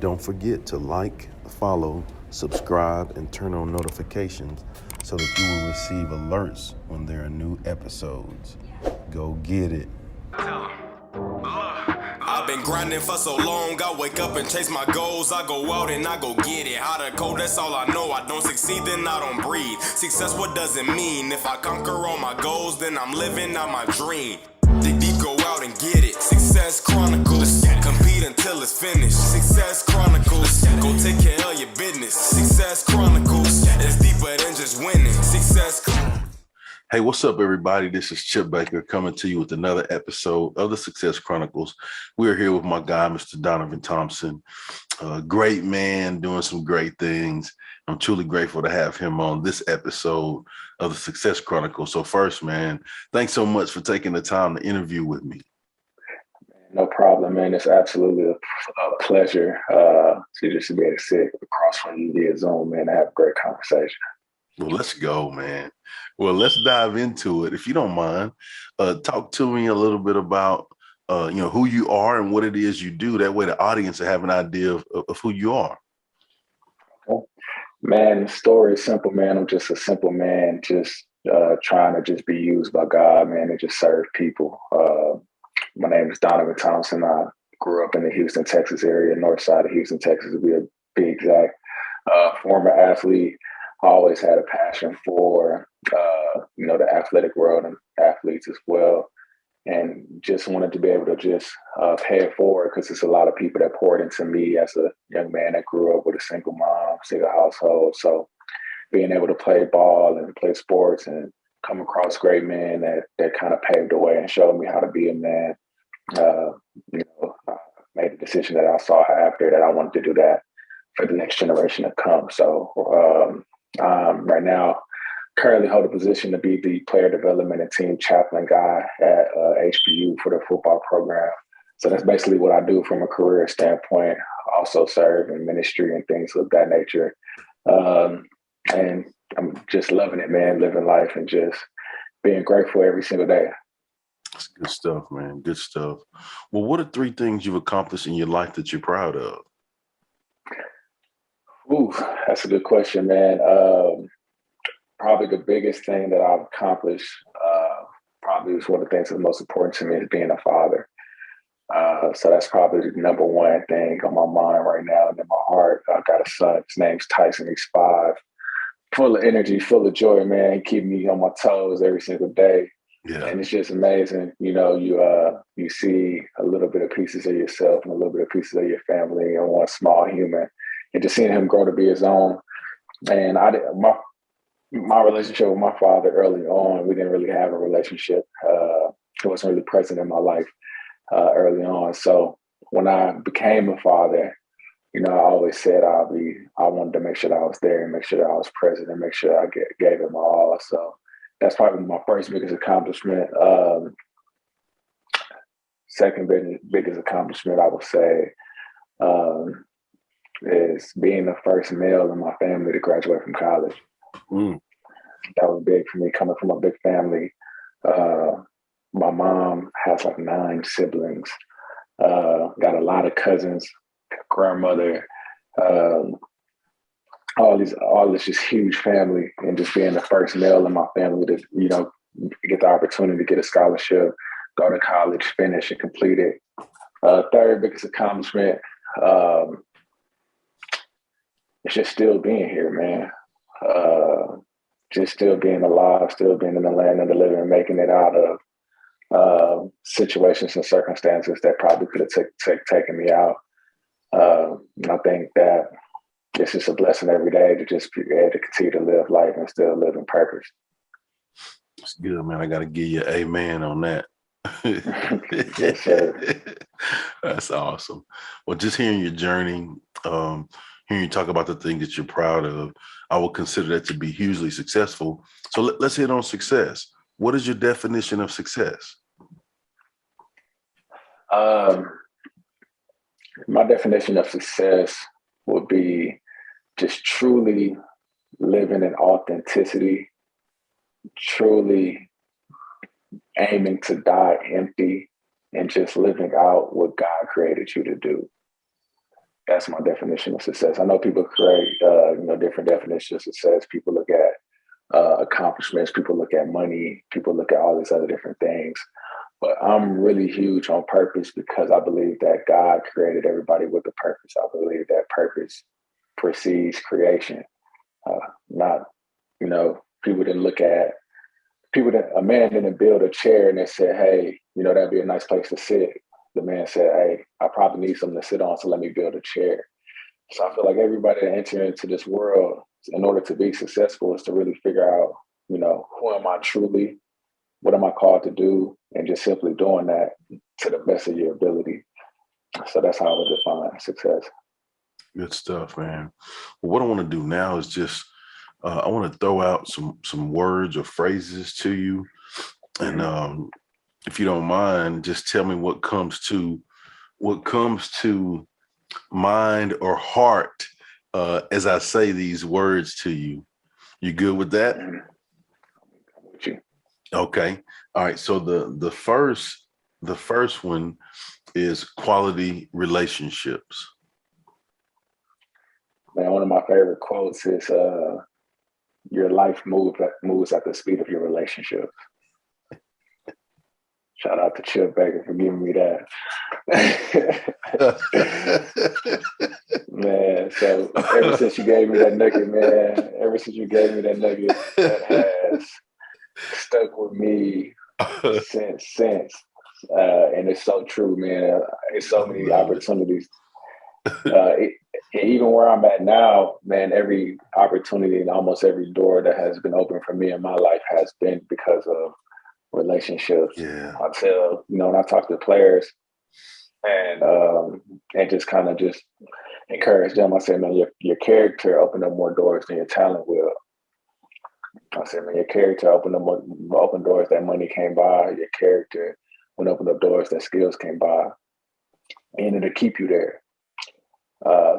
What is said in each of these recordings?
Don't forget to like, follow, subscribe, and turn on notifications so that you will receive alerts when there are new episodes. Go get it. I've been grinding for so long, I wake up and chase my goals. I go out and I go get it. How to code, that's all I know. I don't succeed, then I don't breathe. Success, what does it mean? If I conquer all my goals, then I'm living out my dream. Dig deep, go out and get it. Success Chronicles, compete until it's finished. Success Chronicles, go take care of your business. Success Chronicles, it's deeper than just winning. Success Chronicles. Hey, what's up, everybody? This is Chip Baker coming to you with another episode of the Success Chronicles. We're here with my guy, Mr. Donovan Thompson. Great man, doing some great things. I'm truly grateful to have him on this episode of the Success Chronicles. So first, man, thanks so much for taking the time to interview with me. No problem, man. It's absolutely a pleasure to just be able to sit across from you via Zoom, man, and have a great conversation. Well, let's go, man. Well, let's dive into it. If you don't mind, talk to me a little bit about, who you are and what it is you do. That way the audience will have an idea of who you are. Okay. Man, the story is simple, man. I'm just a simple man, just trying to just be used by God, man, and just serve people. My name is Donovan Thompson. I grew up in the Houston, Texas area, north side of Houston, Texas, to be exact. Former athlete. I always had a passion for, the athletic world and athletes as well. And just wanted to be able to just pay it forward because there's a lot of people that poured into me as a young man that grew up with a single mom, single household. So being able to play ball and play sports and come across great men that kind of paved the way and showed me how to be a man. I made a decision that I saw after that I wanted to do that for the next generation to come. So right now, currently hold a position to be the player development and team chaplain guy at HBU for the football program. So that's basically what I do from a career standpoint. I also serve in ministry and things of that nature. And I'm just loving it, man, living life and just being grateful every single day. That's good stuff, man. Good stuff. Well, what are 3 things you've accomplished in your life that you're proud of? Ooh, that's a good question, man. Probably the biggest thing that I've accomplished, probably is one of the things that's most important to me is being a father. So that's probably the number one thing on my mind right now and in my heart. I've got a son. His name's Tyson. He's 5. Full of energy, full of joy, man. Keep me on my toes every single day. Yeah. And it's just amazing. You see a little bit of pieces of yourself and a little bit of pieces of your family and one small human. And just seeing him grow to be his own. And my relationship with my father early on, we didn't really have a relationship. He wasn't really present in my life early on. So when I became a father, I always said I wanted to make sure that I was there and make sure that I was present and make sure I gave him my all. So that's probably my first biggest accomplishment. Second biggest accomplishment, I would say, is being the first male in my family to graduate from college. That was big for me, coming from a big family. My mom has like 9 siblings, got a lot of cousins, grandmother, all this just huge family, and just being the first male in my family to, get the opportunity to get a scholarship, go to college, finish and complete it. Third biggest accomplishment, it's just still being here, man. Just still being alive, still being in the land of the living, making it out of situations and circumstances that probably could have taken me out. I think that it's just a blessing every day to just be able to continue to live life and still live in purpose. That's good, man. I got to give you an amen on that. Yes, sir. That's awesome. Well, just hearing your journey, hearing you talk about the things that you're proud of, I would consider that to be hugely successful. So let's hit on success. What is your definition of success? My definition of success would be just truly living in authenticity, truly aiming to die empty, and just living out what God created you to do. That's my definition of success. I know people create, different definitions of success. People look at accomplishments. People look at money. People look at all these other different things. But I'm really huge on purpose because I believe that God created everybody with a purpose. I believe that purpose precedes creation. Not, people didn't look at a man didn't build a chair and they said, hey, that'd be a nice place to sit. The man said, hey, I probably need something to sit on, so let me build a chair. So I feel like everybody that enters into this world, in order to be successful, is to really figure out, who am I truly? What am I called to do? And just simply doing that to the best of your ability. So that's how I would define success. Good stuff, man. Well, what I want to do now is just, I want to throw out some words or phrases to you. And if you don't mind, just tell me what comes to mind or heart as I say these words to you. You good with that? With you. Okay. All right. So the first one is quality relationships. Man, one of my favorite quotes is your life moves at the speed of your relationship. Shout out to Chip Baker for giving me that. Man, so ever since you gave me that nugget, that has stuck with me since. And it's so true, man. It's so many opportunities. Even where I'm at now, man, every opportunity and almost every door that has been open for me in my life has been because of relationships. Yeah. I tell, when I talk to players and just kind of just encourage them, I say, man, your character opened up more doors than your talent will. I said, man, your character opened doors that money came by. Your character would open up doors that skills came by, and it'll keep you there.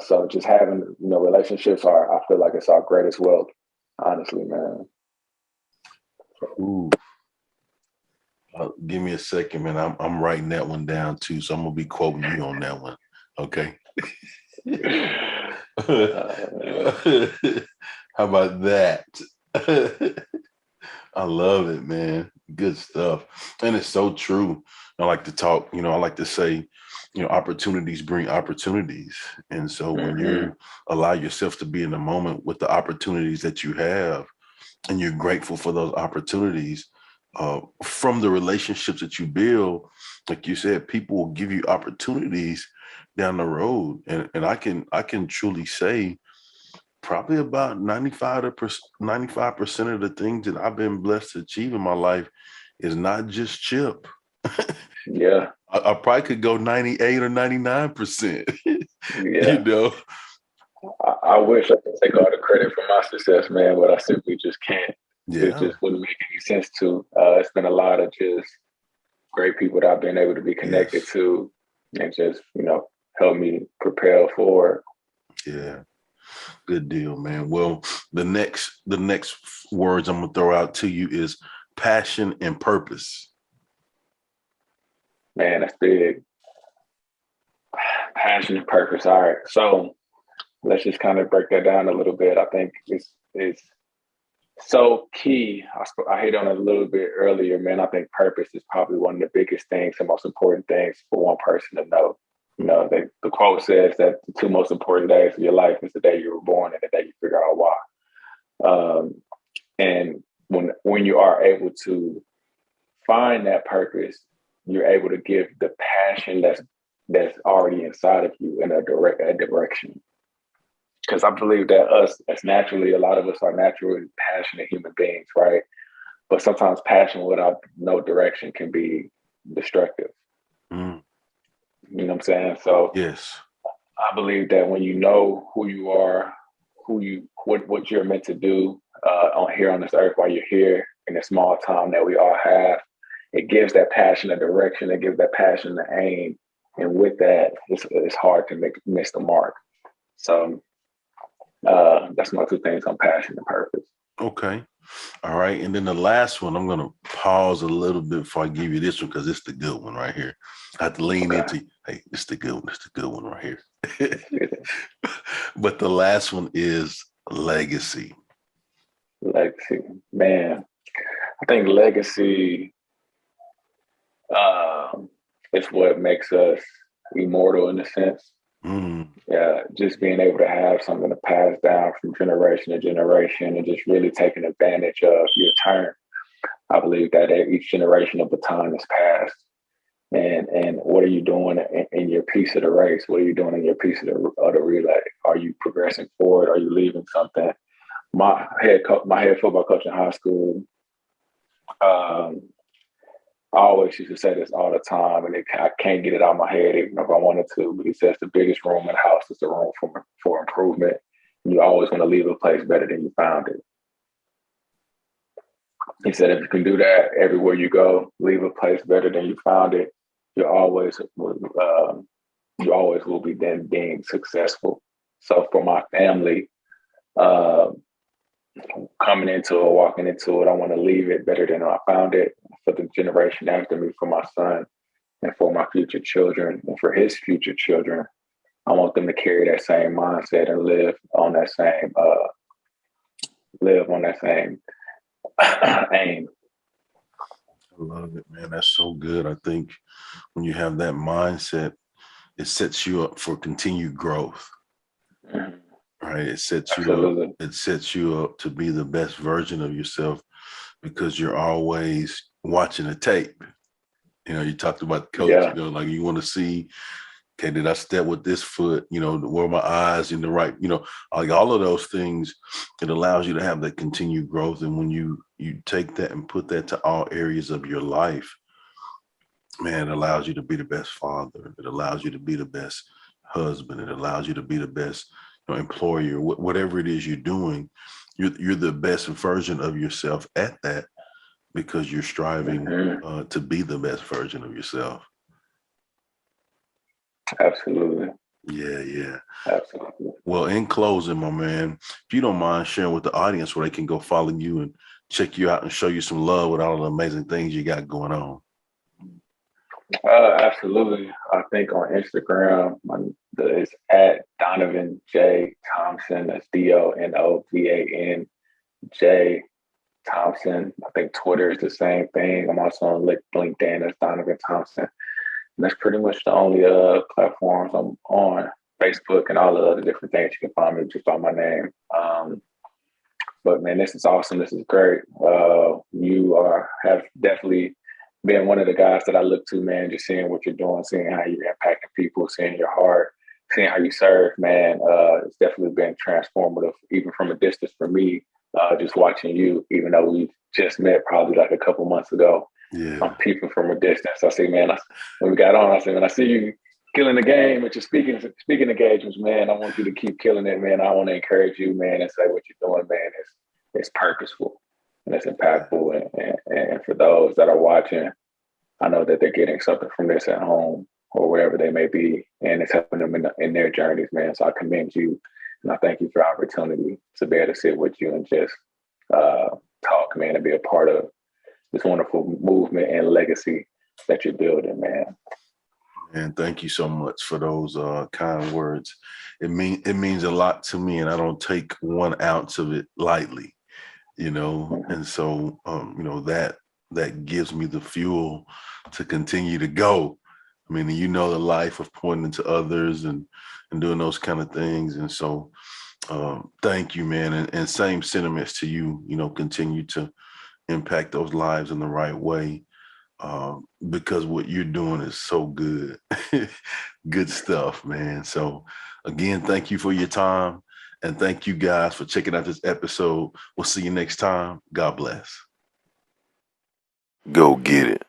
So just having, relationships I feel like it's our greatest wealth, honestly, man. Ooh. Give me a second, man. I'm writing that one down too, so I'm gonna be quoting you on that one. Okay. How about that? I love it, man. Good stuff. And it's so true. I like to talk, I like to say, opportunities bring opportunities. And so when you allow yourself to be in the moment with the opportunities that you have, and you're grateful for those opportunities, from the relationships that you build, like you said, people will give you opportunities down the road. And I can truly say probably about 95% of the things that I've been blessed to achieve in my life is not just Chip. Yeah. I probably could go 98 or 99%. Yeah. I wish I could take all the credit for my success, man, but I simply just can't. Yeah. It just wouldn't make any sense to. It's been a lot of just great people that I've been able to be connected to and just, help me propel forward. Yeah. Good deal, man. Well, the next words I'm gonna throw out to you is passion and purpose. Man, that's big. Passion and purpose. All right. So let's just kind of break that down a little bit. I think it's so key. I hit on it a little bit earlier, man. I think purpose is probably one of the biggest things and most important things for one person to know. The quote says that the two most important days of your life is the day you were born and the day you figure out why. And when you are able to find that purpose, you're able to give the passion that's already inside of you in a direction. Because I believe that a lot of us are naturally passionate human beings, right? But sometimes passion without no direction can be destructive. You know what I'm saying? So yes, I believe that when you know who you are, what you're meant to do on this earth while you're here in the small time that we all have, it gives that passion a direction, it gives that passion an aim. And with that, it's hard to miss the mark. So that's my two things on passion and purpose. Okay. All right. And then the last one, I'm going to pause a little bit before I give you this one because it's the good one right here. I have to lean into, hey, it's the good one. It's the good one right here. But the last one is legacy. Legacy, man. I think legacy is what makes us immortal in a sense. Yeah, just being able to have something to pass down from generation to generation and just really taking advantage of your turn. I believe that at each generation of the time is passed. And what are you doing in your piece of the race? What are you doing in your piece of the relay? Are you progressing forward? Are you leaving something? My head football coach in high school, I always used to say this all the time, and I can't get it out of my head even if I wanted to. But he says the biggest room in the house is the room for improvement. You always want to leave a place better than you found it. He said if you can do that everywhere you go, leave a place better than you found it, you always will be then being successful. So for my family, coming into it, walking into it, I want to leave it better than I found it for the generation after me, for my son and for my future children and for his future children. I want them to carry that same mindset and live on that same aim. I love it, man. That's so good. I think when you have that mindset, it sets you up for continued growth. Mm-hmm. Right. It sets Absolutely. you up. It sets you up to be the best version of yourself because you're always watching a tape. You know, you talked about the coach, you know, like you want to see, okay, did I step with this foot? You know, were my eyes in the right, you know, like all of those things, it allows you to have that continued growth. And when you take that and put that to all areas of your life, man, it allows you to be the best father. It allows you to be the best husband. It allows you to be the best employer, whatever it is you're doing, you're the best version of yourself at that because you're striving to be the best version of yourself. Absolutely. Yeah. Absolutely. Well, in closing, my man, if you don't mind sharing with the audience where they can go follow you and check you out and show you some love with all the amazing things you got going on. Absolutely. I think on Instagram, it's at Donovan J. Thompson. That's DONOVAN J. Thompson. I think Twitter is the same thing. I'm also on LinkedIn as Donovan Thompson. And that's pretty much the only platforms I'm on. Facebook and all the other different things you can find me just by my name. But man, this is awesome. This is great. You have definitely been one of the guys that I look to, man, just seeing what you're doing, seeing how you're impacting people, seeing your heart, seeing how you serve, man. It's definitely been transformative, even from a distance for me, just watching you, even though we just met probably like a couple months ago. Yeah. I'm peeping from a distance. I say, man, when we got on, I said, when I see you killing the game at your speaking engagements, man, I want you to keep killing it, man. I want to encourage you, man, and say what you're doing, man, it's purposeful. And it's impactful. And for those that are watching, I know that they're getting something from this at home or wherever they may be, and it's helping them in their journeys, man. So I commend you, and I thank you for the opportunity to be able to sit with you and just talk, man, and be a part of this wonderful movement and legacy that you're building, man. And thank you so much for those kind words. It means a lot to me, and I don't take 1 ounce of it lightly. You know, and so, you know, that gives me the fuel to continue to go. I mean, you know, the life of pointing to others and doing those kind of things. And so thank you, man. And same sentiments to you, you know, continue to impact those lives in the right way because what you're doing is so good. Good stuff, man. So again, thank you for your time. And thank you guys for checking out this episode. We'll see you next time. God bless. Go get it.